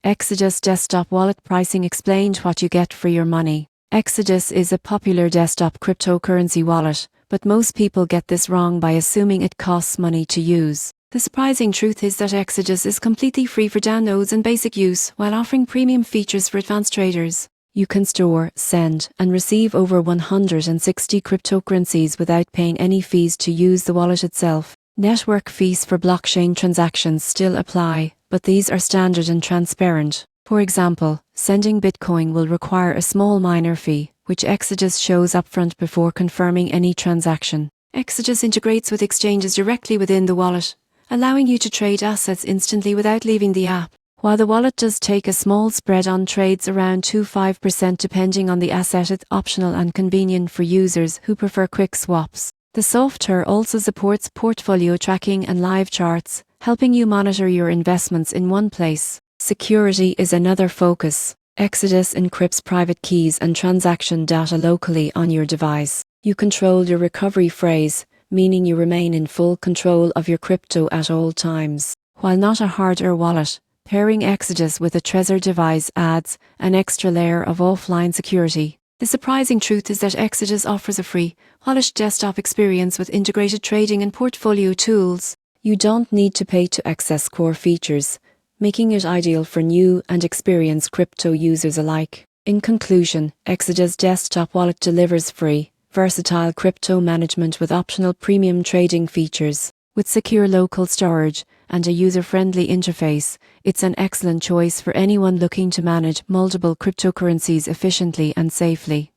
Exodus Desktop Wallet Pricing explained what you get for your money. Exodus is a popular desktop cryptocurrency wallet, but most people get this wrong by assuming it costs money to use. The surprising truth is that Exodus is completely free for downloads and basic use, while offering premium features for advanced traders. You can store, send, and receive over 160 cryptocurrencies without paying any fees to use the wallet itself. Network fees for blockchain transactions still apply, but these are standard and transparent. For example, sending Bitcoin will require a small miner fee, which Exodus shows upfront before confirming any transaction. Exodus integrates with exchanges directly within the wallet, allowing you to trade assets instantly without leaving the app. While the wallet does take a small spread on trades around 2–5% depending on the asset, it's optional and convenient for users who prefer quick swaps. The software also supports portfolio tracking and live charts, helping you monitor your investments in one place. Security is another focus. Exodus encrypts private keys and transaction data locally on your device. You control your recovery phrase, meaning you remain in full control of your crypto at all times. While not a hardware wallet, pairing Exodus with a Trezor device adds an extra layer of offline security. The surprising truth is that Exodus offers a free, polished desktop experience with integrated trading and portfolio tools. You don't need to pay to access core features, making it ideal for new and experienced crypto users alike. In conclusion, Exodus Desktop Wallet delivers free, versatile crypto management with optional premium trading features. With secure local storage and a user-friendly interface, it's an excellent choice for anyone looking to manage multiple cryptocurrencies efficiently and safely.